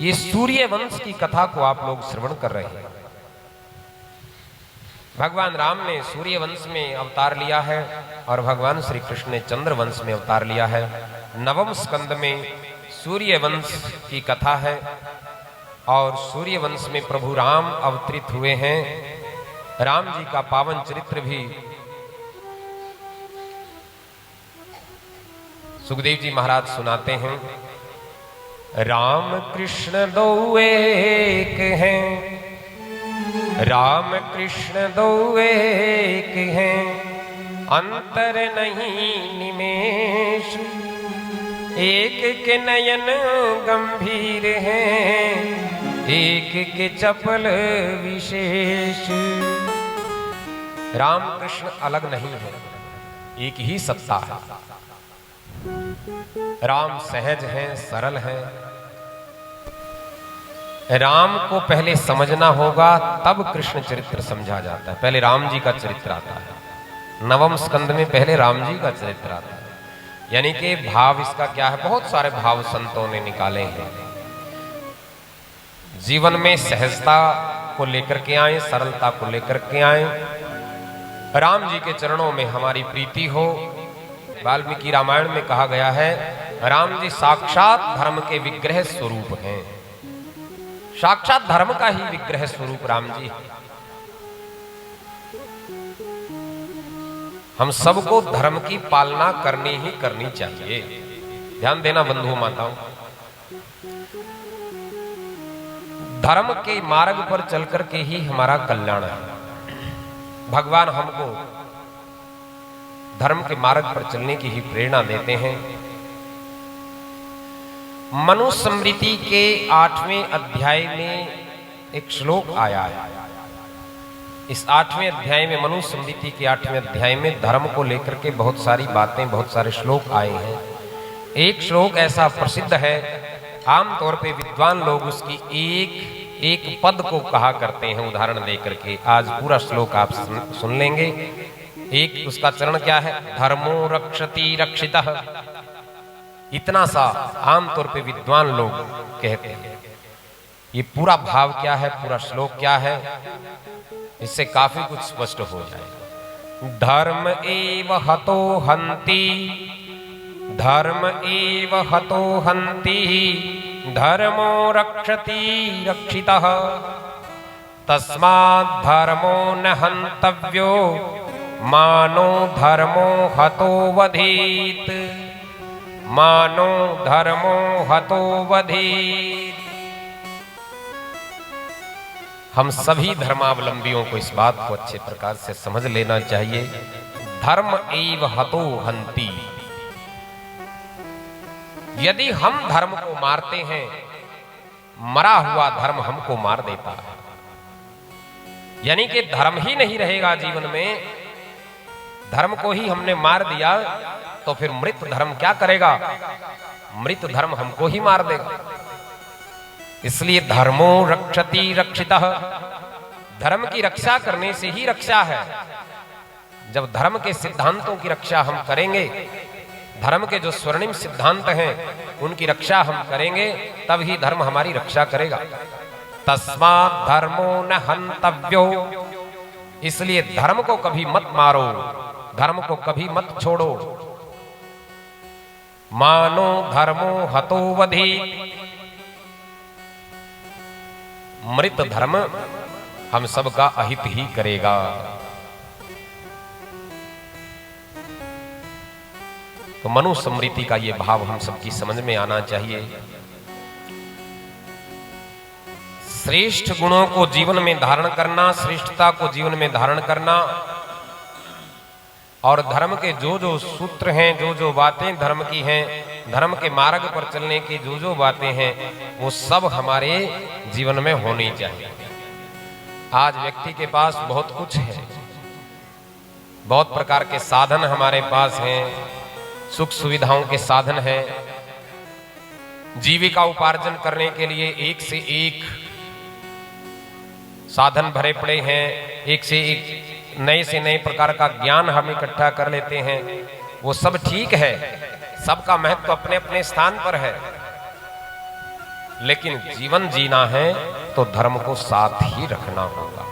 ये सूर्य वंश की कथा को आप लोग श्रवण कर रहे हैं। भगवान राम ने सूर्य वंश में अवतार लिया है और भगवान श्री कृष्ण ने चंद्र वंश में अवतार लिया है। नवम स्कंद में सूर्य वंश की कथा है और सूर्य वंश में प्रभु राम अवतरित हुए हैं। राम जी का पावन चरित्र भी सुखदेव जी महाराज सुनाते हैं। राम कृष्ण दो एक हैं, राम कृष्ण दो एक हैं, अंतर नहीं निमेष, एक के नयन गंभीर हैं, एक के चपल विशेष। राम कृष्ण अलग नहीं है, एक ही सत्ता है। राम सहज है, सरल है। राम को पहले समझना होगा तब कृष्ण चरित्र समझा जाता है। पहले राम जी का चरित्र आता है। नवम स्कंद में पहले राम जी का चरित्र आता है। यानी कि भाव इसका क्या है, बहुत सारे भाव संतों ने निकाले हैं। जीवन में सहजता को लेकर के आए, सरलता को लेकर के आए, राम जी के चरणों में हमारी प्रीति हो। वाल्मीकि रामायण में कहा गया है, राम जी साक्षात धर्म के विग्रह स्वरूप हैं। साक्षात धर्म का ही विग्रह स्वरूप राम जी। हम सबको धर्म की पालना करनी ही करनी चाहिए। ध्यान देना बंधुओं माताओं, धर्म के मार्ग पर चलकर के ही हमारा कल्याण है। भगवान हमको धर्म के मार्ग पर चलने की ही प्रेरणा देते हैं। मनुस्मृति के 8वें अध्याय में एक श्लोक आया है। इस 8वें अध्याय में, मनुस्मृति के 8वें अध्याय में धर्म को लेकर के बहुत सारी बातें, बहुत सारे श्लोक आए हैं। एक श्लोक ऐसा प्रसिद्ध है, आमतौर पे विद्वान लोग उसकी एक पद को कहा करते हैं उदाहरण देकर के। आज पूरा श्लोक आप सुन लेंगे। एक उसका चरण क्या है, धर्मो रक्षति रक्षितः। इतना सा आमतौर पे विद्वान लोग कहते हैं। ये पूरा भाव क्या है, पूरा श्लोक क्या है, इससे काफी कुछ स्पष्ट हो जाए। धर्म एव हतो हन्ति, धर्म एव हतो हन्ति, धर्मो रक्षति रक्षितः, तस्मात् धर्मो न हन्तव्यो, मानो धर्मो हतो वधीत, मानो धर्मो हतो वधीत। हम सभी धर्मावलंबियों को इस बात को अच्छे प्रकार से समझ लेना चाहिए। धर्म एव हतो हन्ति। यदि हम धर्म को मारते हैं, मरा हुआ धर्म हमको मार देता है। यानी कि धर्म ही नहीं रहेगा जीवन में। धर्म को ही हमने मार दिया तो फिर मृत धर्म क्या करेगा? मृत धर्म हमको ही मार देगा। इसलिए धर्मो रक्षति रक्षितः, धर्म की रक्षा करने से ही रक्षा है। जब धर्म के सिद्धांतों की रक्षा हम करेंगे, धर्म के जो स्वर्णिम सिद्धांत हैं उनकी रक्षा हम करेंगे, तब ही धर्म हमारी रक्षा करेगा। तस्मात् धर्मो न हन्तव्यो। इसलिए धर्म को कभी मत मारो, धर्म को कभी मत छोड़ो। मानो धर्मो हतो वधि। मृत धर्म हम सबका अहित ही करेगा। तो मनुस्मृति का ये भाव हम सबकी समझ में आना चाहिए। श्रेष्ठ गुणों को जीवन में धारण करना, श्रेष्ठता को जीवन में धारण करना, और धर्म के जो जो सूत्र हैं, जो जो बातें धर्म की हैं, धर्म के मार्ग पर चलने की जो जो बातें हैं, वो सब हमारे जीवन में होनी चाहिए। आज व्यक्ति के पास बहुत कुछ है, बहुत प्रकार के साधन हमारे पास हैं, सुख सुविधाओं के साधन हैं। जीविका उपार्जन करने के लिए एक से एक साधन भरे पड़े हैं, एक से एक नए से नए प्रकार का ज्ञान हम इकट्ठा कर लेते हैं। वो सब ठीक है, सबका महत्व अपने अपने स्थान पर है। लेकिन जीवन जीना है तो धर्म को साथ ही रखना होगा।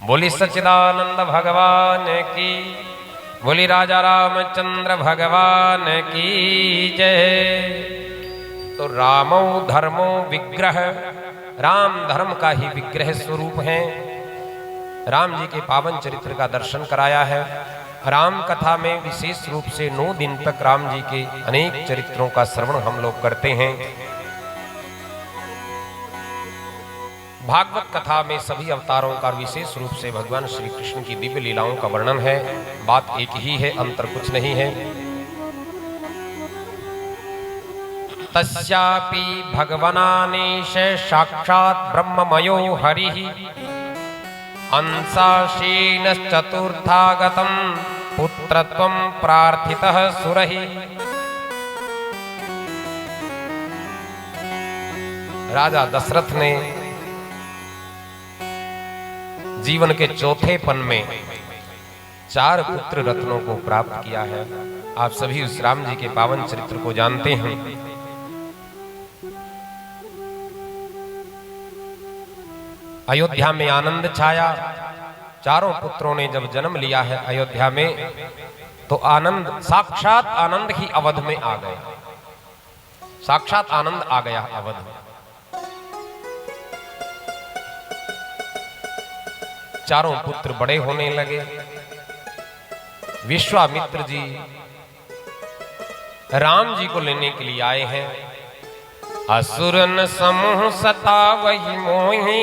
बोली सच्चिदानंद भगवान की, बोली राजा रामचंद्र भगवान की जय। तो रामो धर्मो विग्रह, राम धर्म का ही विग्रह स्वरूप है। राम जी के पावन चरित्र का दर्शन कराया है। राम कथा में विशेष रूप से 9 दिन तक राम जी के अनेक चरित्रों का श्रवण हम लोग करते हैं। भागवत कथा में सभी अवतारों का विशेष रूप से भगवान श्री कृष्ण की दिव्य लीलाओं का वर्णन है। बात एक ही है, अंतर कुछ नहीं है। तस्यापि भगवनानीश साक्षात् ब्रह्ममयो हरिः अंशाशीन चतुर्थागतम पुत्रत्वं प्रार्थितः सुरहि। राजा दशरथ ने जीवन के चौथे पन में 4 पुत्र रत्नों को प्राप्त किया है। आप सभी उस राम जी के पावन चरित्र को जानते हैं। अयोध्या में आनंद छाया। चारों पुत्रों ने जब जन्म लिया है अयोध्या में, तो आनंद, साक्षात आनंद ही अवध में आ गया। साक्षात आनंद आ गया अवध में। चारों पुत्र बड़े होने लगे। विश्वामित्र जी राम जी को लेने के लिए आए हैं। असुरन समूह सतावहि मोहि,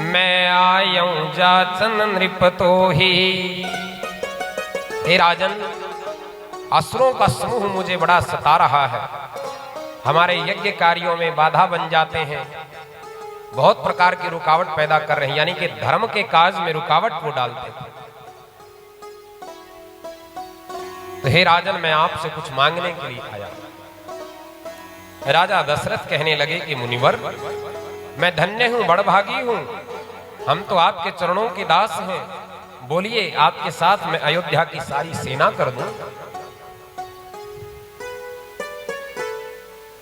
मैं आयऊं जाचन नृपतो ही। हे राजन, असुरों का समूह मुझे बड़ा सता रहा है। हमारे यज्ञ कार्यों में बाधा बन जाते हैं, बहुत प्रकार की रुकावट पैदा कर रहे हैं, यानी कि धर्म के काज में रुकावट वो डालते थे। तो हे राजन, मैं आपसे कुछ मांगने के लिए आया। राजा दशरथ कहने लगे कि मुनिवर, मैं धन्य हूं, बड़भागी हूं, हम तो आपके चरणों के दास हैं। बोलिए, आपके साथ मैं अयोध्या की सारी सेना कर दूं।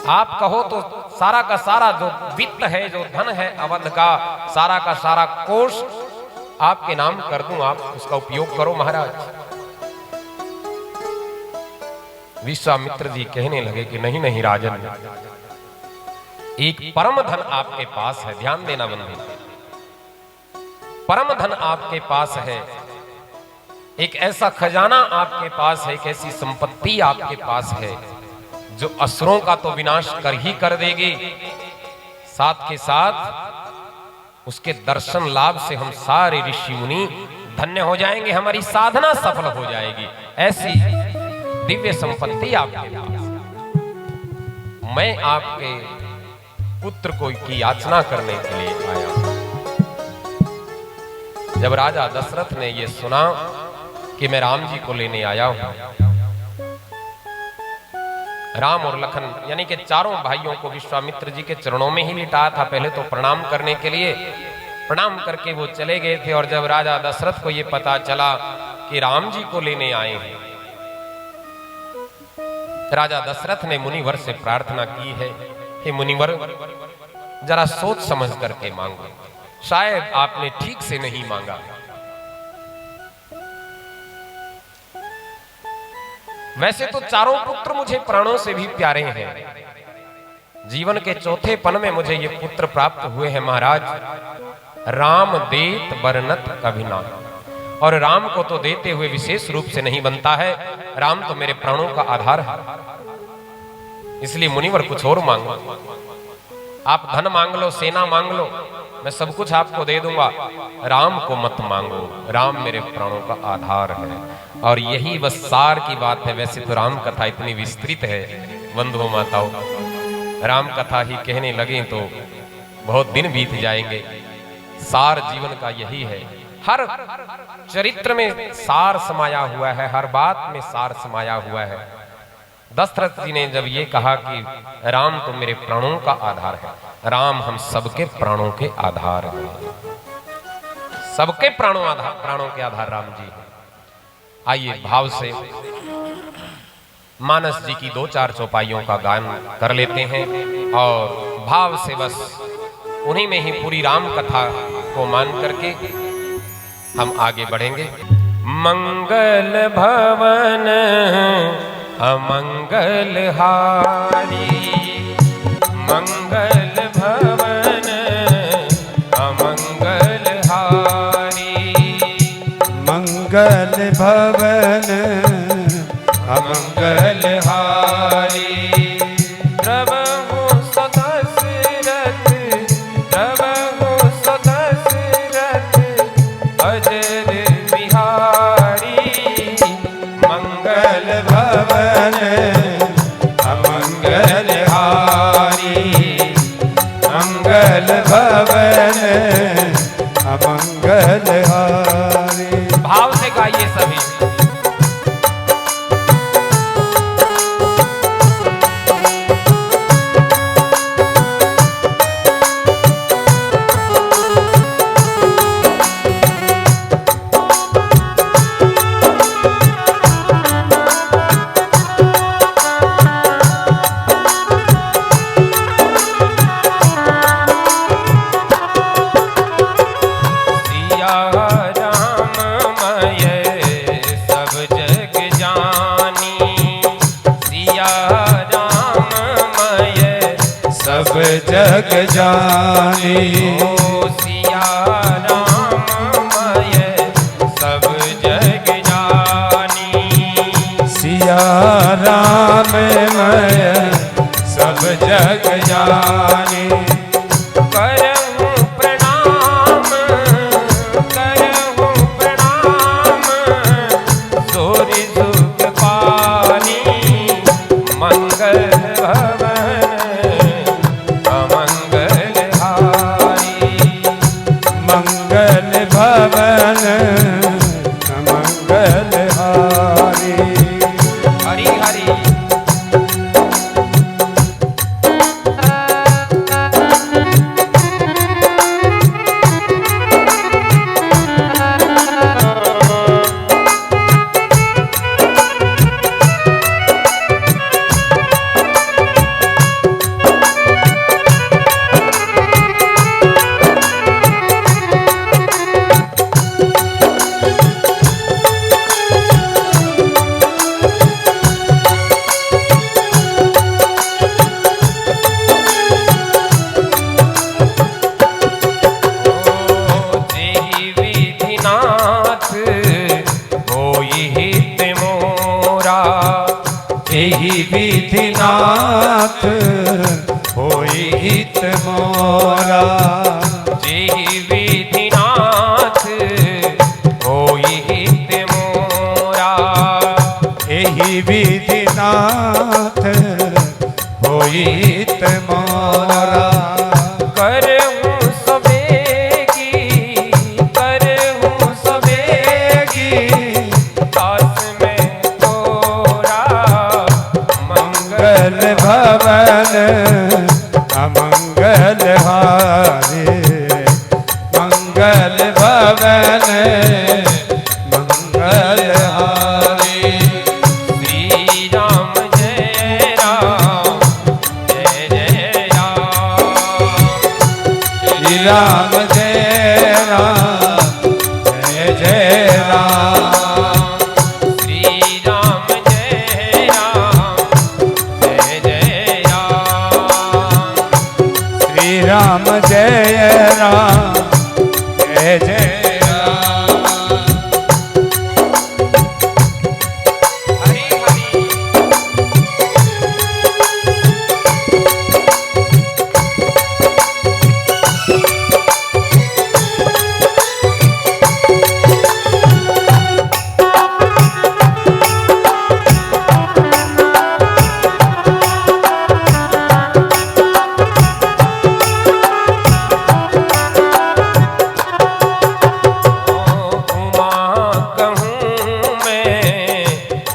आप कहो तो सारा का सारा जो वित्त है, जो धन है अवध का, सारा का सारा कोष आपके नाम कर दूं, आप उसका उपयोग करो महाराज। विश्वामित्र जी कहने लगे कि नहीं नहीं राजन, एक परम धन आपके पास है। ध्यान देना बंधु, परम धन आपके पास है। एक ऐसा खजाना आपके पास है, एक ऐसी संपत्ति आपके पास है जो असुरों का तो विनाश कर ही कर देगी, साथ के साथ उसके दर्शन लाभ से हम सारे ऋषि मुनि धन्य हो जाएंगे, हमारी साधना सफल हो जाएगी। ऐसी दिव्य संपत्ति आपके पास। मैं आपके पुत्र को की याचना करने के लिए आया। जब राजा दशरथ ने यह सुना कि मैं राम जी को लेने आया हूं, राम और लखन यानी कि चारों भाइयों को विश्वामित्र जी के चरणों में ही लिटाया था। पहले तो प्रणाम करने के लिए, प्रणाम करके वो चले गए थे। और जब राजा दशरथ को ये पता चला कि राम जी को लेने आए हैं, राजा दशरथ ने मुनिवर से प्रार्थना की है, हे मुनिवर, जरा सोच समझ करके मांगो, शायद आपने ठीक से नहीं मांगा। वैसे तो चारों पुत्र मुझे प्राणों से भी प्यारे हैं। जीवन के चौथे पन में मुझे ये पुत्र प्राप्त हुए हैं महाराज। राम देत बरनत कभी ना, और राम को तो देते हुए विशेष रूप से नहीं बनता है। राम तो मेरे प्राणों का आधार है। इसलिए मुनिवर कुछ और मांगो, आप धन मांग लो, सेना मांग लो, मैं सब कुछ आपको दे दूंगा। राम को मत मांगो, राम मेरे प्राणों का आधार है। और यही बस सार की बात है। वैसे तो राम कथा इतनी विस्तृत है बंधुओं माताओं, राम कथा ही कहने लगे तो बहुत दिन बीत जाएंगे। सार जीवन का यही है, हर चरित्र में सार समाया हुआ है, हर बात में सार समाया हुआ है। दशरथ जी ने जब ये कहा कि राम तो मेरे प्राणों का आधार है, राम हम सबके प्राणों के आधार हैं, सबके प्राणों के आधार राम जी हैं। आइए भाव से मानस जी की 2-4 चौपाइयों का गान कर लेते हैं और भाव से बस उन्हीं में ही पूरी राम कथा को मान करके हम आगे बढ़ेंगे। मंगल भवन अमंगल हारी, मंगल भवन अमंगल हारी, मंगल भवन अमंगल हारी। प्रभु सदशरथ, प्रभु सदशरथ अजर बिहारी, मंगल भवन अमंगल हारी, मंगल भवन अमंगल हारी। भाव से गाइए सभी। सब जग जानी, ओ सिया राममय सब जग जानी, सिया राममय सब जग जानी। करहूँ प्रणाम, करहूँ प्रणाम सूर्य सुख पानी, मंगल भवन अमंगल हारी, मंगल भवन अमंगल हारी। हरि हरि। एहि विधिनाथ होई हित मोरा, जेहि विधिनाथ होई हित मोरा, एहि विधिनाथ होई हित मोरा। करहूँ सबेगी, करहूँ सबेगी दास में तोरा, मंगल भवन अमंगल हारी, मंगल भवन मंगल हारी। श्री राम जय राम, जय जय राम, श्री राम जय राम, जय जय राम, श्री राम जय राम, जय जय राम, श्री राम जय राम, जय जय राम। हरि हरि।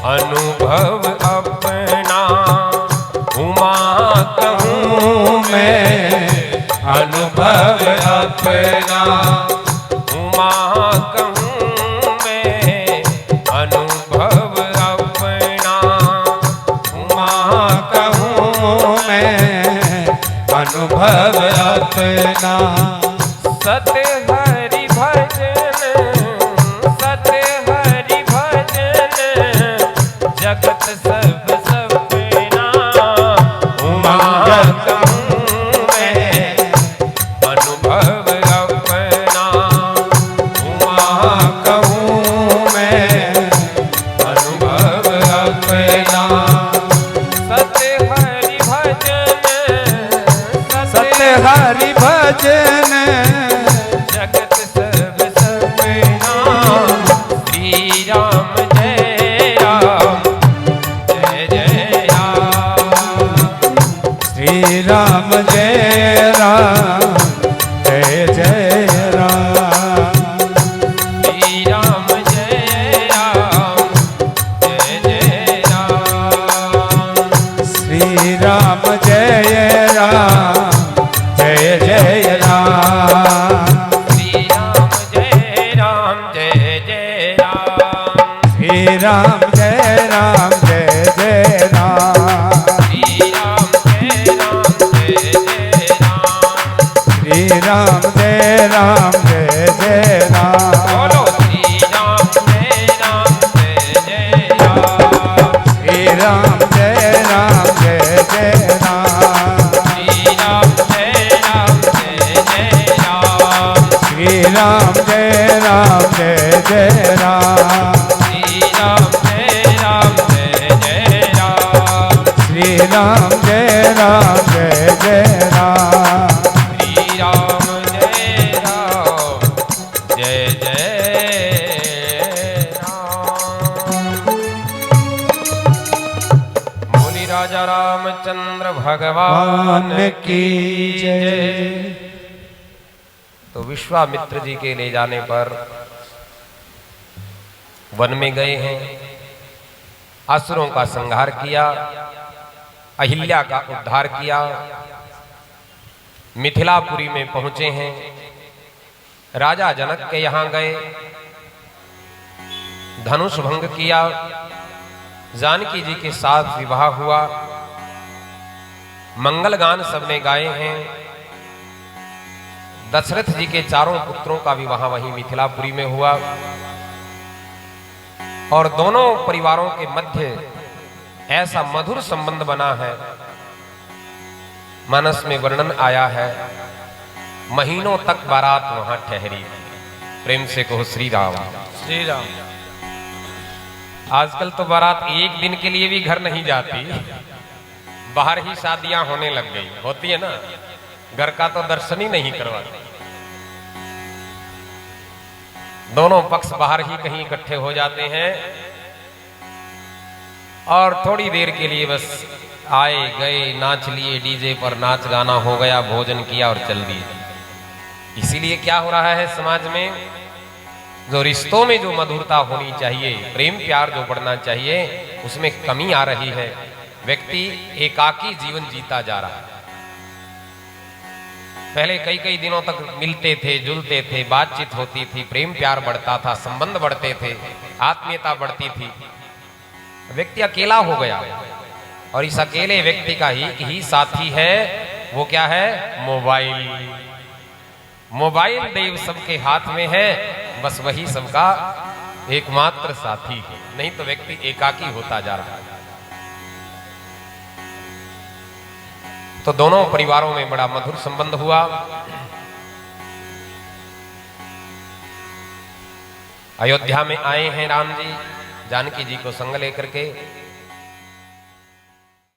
अनुभव अपना, उमा कहूँ मैं अनुभव अपना, उमा कहूँ मैं अनुभव अपना, अनुभव अपना। सत्य हरि भजन, सत्य हरि भजन, जगत सब सपना। उमंग कहूँ मैं अनुभव अपना, उमा कहूँ मैं अनुभव अपना। सत्य हरि भजन, सत्य हरि भजन, जगत सब सपना। श्री राम जय राम, जय जय राम। श्री राम जय राम, जय जय राम। श्री राम जय राम, जय जय राम। श्री राम जय राम, जय जय राम। श्री राम जय राम, जय जय राम। श्री राम जय राम, जय जय राम। श्री राम जय राम, जय जय राम। श्री राम जय राम, जय जय राम। बोलो श्री राम जय राम, जय जय राम। श्री राम जय राम, जय जय राम। श्री राम जय राम, जय जय राम। श्री राम जय राम, जय जय राम। श्री राम जय राम, जय जय राम। श्री राम जय राम, जय जय राम। श्री राम जय राम, जय जय राम। बोली राजा रामचंद्र भगवान भगवान की जय। तो विश्वामित्र जी के ले जाने पर वन में गए हैं, असुरों का संहार किया, अहिल्या का उद्धार किया, मिथिलापुरी में पहुंचे हैं। राजा जनक के यहां गए, धनुष भंग किया, जानकी जी के साथ विवाह हुआ, मंगल गान सबने गाए हैं। दशरथ जी के चारों पुत्रों का विवाह वहीं मिथिलापुरी में हुआ और दोनों परिवारों के मध्य ऐसा मधुर संबंध बना है, मानस में वर्णन आया है। महीनों तक बारात वहां ठहरी। प्रेम से कहो श्री राम, श्री राम। आजकल तो बारात एक दिन के लिए भी घर नहीं जाती, बाहर ही शादियां होने लग गई। होती है ना, घर का तो दर्शन ही नहीं करवाते। दोनों पक्ष बाहर ही कहीं इकट्ठे हो जाते हैं और थोड़ी देर के लिए बस आए गए, नाच लिए, डीजे पर नाच गाना हो गया, भोजन किया और चल दिए। इसीलिए क्या हो रहा है समाज में, जो रिश्तों में जो मधुरता होनी चाहिए, प्रेम प्यार जो बढ़ना चाहिए, उसमें कमी आ रही है। व्यक्ति एकाकी जीवन जीता जा रहा है। पहले कई कई दिनों तक मिलते थे, जुलते थे, बातचीत होती थी, प्रेम प्यार बढ़ता था, संबंध बढ़ते थे, आत्मीयता बढ़ती थी। व्यक्ति अकेला हो गया और इस अकेले व्यक्ति का ही साथी है, वो क्या है? मोबाइल। मोबाइल देव सबके हाथ में है, बस वही सबका एकमात्र साथी है, नहीं तो व्यक्ति एकाकी होता जा रहा है। तो दोनों परिवारों में बड़ा मधुर संबंध हुआ। अयोध्या में आए हैं राम जी, जानकी जी को संग लेकर के।